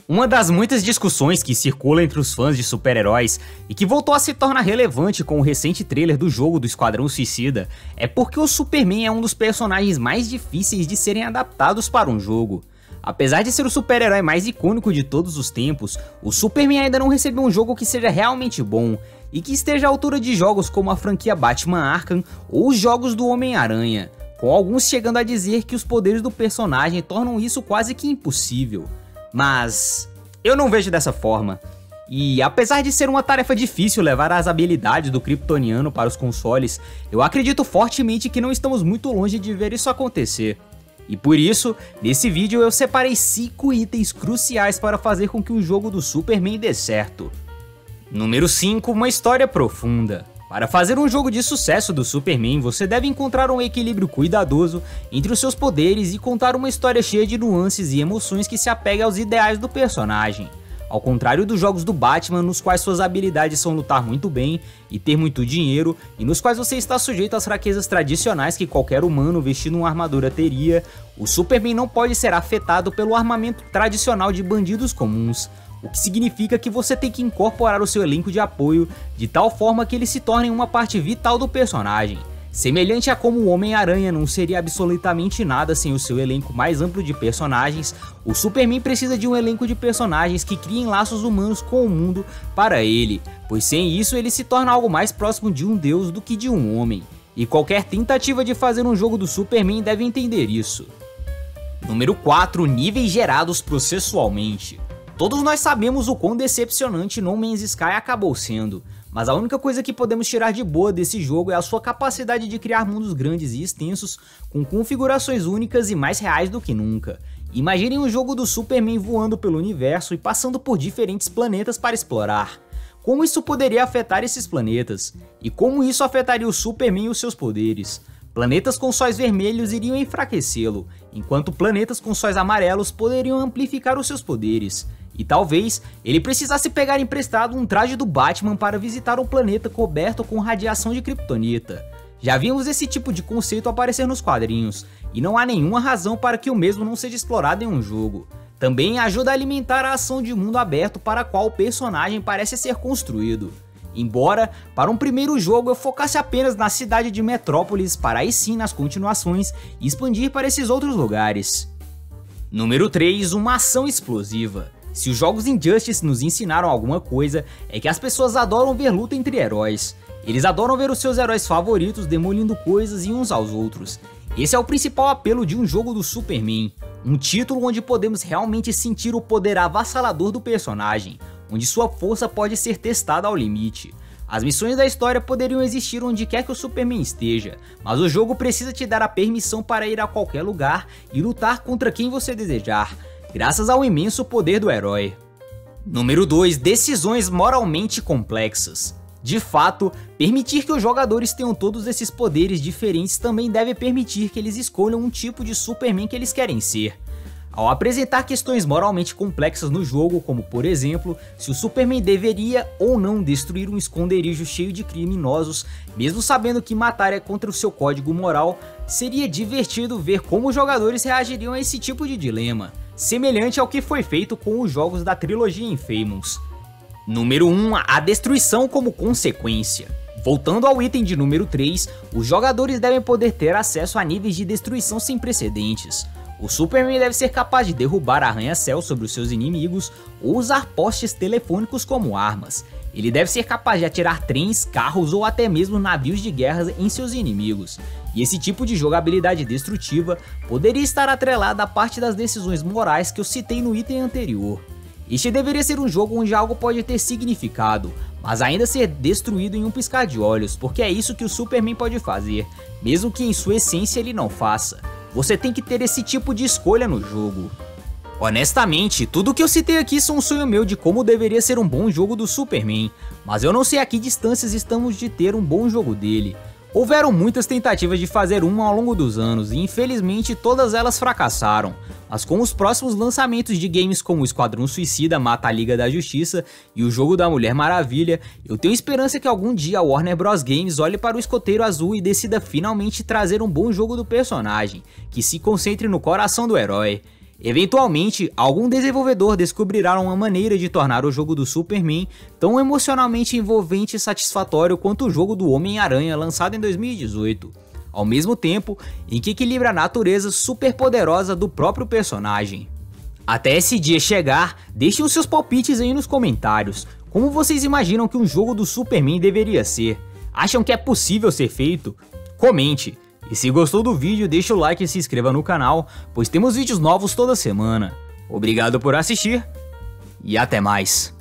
Uma das muitas discussões que circula entre os fãs de super-heróis e que voltou a se tornar relevante com o recente trailer do jogo do Esquadrão Suicida é porque o Superman é um dos personagens mais difíceis de serem adaptados para um jogo. Apesar de ser o super-herói mais icônico de todos os tempos, o Superman ainda não recebeu um jogo que seja realmente bom e que esteja à altura de jogos como a franquia Batman Arkham ou os jogos do Homem-Aranha, com alguns chegando a dizer que os poderes do personagem tornam isso quase que impossível. Mas eu não vejo dessa forma. E apesar de ser uma tarefa difícil levar as habilidades do Kryptoniano para os consoles, eu acredito fortemente que não estamos muito longe de ver isso acontecer. E por isso, nesse vídeo eu separei 5 itens cruciais para fazer com que o jogo do Superman dê certo. Número 5, uma história profunda. Para fazer um jogo de sucesso do Superman, você deve encontrar um equilíbrio cuidadoso entre os seus poderes e contar uma história cheia de nuances e emoções que se apegue aos ideais do personagem. Ao contrário dos jogos do Batman, nos quais suas habilidades são lutar muito bem e ter muito dinheiro, e nos quais você está sujeito às fraquezas tradicionais que qualquer humano vestindo uma armadura teria, o Superman não pode ser afetado pelo armamento tradicional de bandidos comuns. O que significa que você tem que incorporar o seu elenco de apoio de tal forma que eles se tornem uma parte vital do personagem. Semelhante a como o Homem-Aranha não seria absolutamente nada sem o seu elenco mais amplo de personagens, o Superman precisa de um elenco de personagens que criem laços humanos com o mundo para ele, pois sem isso ele se torna algo mais próximo de um deus do que de um homem. E qualquer tentativa de fazer um jogo do Superman deve entender isso. Número 4, níveis gerados processualmente. Todos nós sabemos o quão decepcionante No Man's Sky acabou sendo, mas a única coisa que podemos tirar de boa desse jogo é a sua capacidade de criar mundos grandes e extensos, com configurações únicas e mais reais do que nunca. Imaginem um jogo do Superman voando pelo universo e passando por diferentes planetas para explorar. Como isso poderia afetar esses planetas? E como isso afetaria o Superman e os seus poderes? Planetas com sóis vermelhos iriam enfraquecê-lo, enquanto planetas com sóis amarelos poderiam amplificar os seus poderes. E talvez ele precisasse pegar emprestado um traje do Batman para visitar um planeta coberto com radiação de kryptonita. Já vimos esse tipo de conceito aparecer nos quadrinhos, e não há nenhuma razão para que o mesmo não seja explorado em um jogo. Também ajuda a alimentar a ação de mundo aberto para a qual o personagem parece ser construído. Embora, para um primeiro jogo eu focasse apenas na cidade de Metrópolis, para aí sim nas continuações e expandir para esses outros lugares. Número 3, uma ação explosiva. Se os jogos Injustice nos ensinaram alguma coisa, é que as pessoas adoram ver luta entre heróis. Eles adoram ver os seus heróis favoritos demolindo coisas e uns aos outros. Esse é o principal apelo de um jogo do Superman, um título onde podemos realmente sentir o poder avassalador do personagem, onde sua força pode ser testada ao limite. As missões da história poderiam existir onde quer que o Superman esteja, mas o jogo precisa te dar a permissão para ir a qualquer lugar e lutar contra quem você desejar, graças ao imenso poder do herói. Número 2, decisões moralmente complexas. De fato, permitir que os jogadores tenham todos esses poderes diferentes também deve permitir que eles escolham um tipo de Superman que eles querem ser. Ao apresentar questões moralmente complexas no jogo, como por exemplo, se o Superman deveria ou não destruir um esconderijo cheio de criminosos, mesmo sabendo que matar é contra o seu código moral, seria divertido ver como os jogadores reagiriam a esse tipo de dilema, semelhante ao que foi feito com os jogos da trilogia Infamous. Número 1, a destruição como consequência. Voltando ao item de número 3, os jogadores devem poder ter acesso a níveis de destruição sem precedentes. O Superman deve ser capaz de derrubar arranha-céu sobre os seus inimigos ou usar postes telefônicos como armas. Ele deve ser capaz de atirar trens, carros ou até mesmo navios de guerra em seus inimigos. E esse tipo de jogabilidade destrutiva poderia estar atrelada à parte das decisões morais que eu citei no item anterior. Este deveria ser um jogo onde algo pode ter significado, mas ainda ser destruído em um piscar de olhos, porque é isso que o Superman pode fazer, mesmo que em sua essência ele não faça. Você tem que ter esse tipo de escolha no jogo. Honestamente, tudo que eu citei aqui são um sonho meu de como deveria ser um bom jogo do Superman, mas eu não sei a que distâncias estamos de ter um bom jogo dele. Houveram muitas tentativas de fazer um ao longo dos anos e infelizmente todas elas fracassaram, mas com os próximos lançamentos de games como o Esquadrão Suicida mata a Liga da Justiça e o jogo da Mulher Maravilha, eu tenho esperança que algum dia a Warner Bros Games olhe para o escoteiro azul e decida finalmente trazer um bom jogo do personagem, que se concentre no coração do herói. Eventualmente, algum desenvolvedor descobrirá uma maneira de tornar o jogo do Superman tão emocionalmente envolvente e satisfatório quanto o jogo do Homem-Aranha lançado em 2018, ao mesmo tempo em que equilibra a natureza superpoderosa do próprio personagem. Até esse dia chegar, deixem os seus palpites aí nos comentários. Como vocês imaginam que um jogo do Superman deveria ser? Acham que é possível ser feito? Comente! E se gostou do vídeo, deixa o like e se inscreva no canal, pois temos vídeos novos toda semana. Obrigado por assistir e até mais!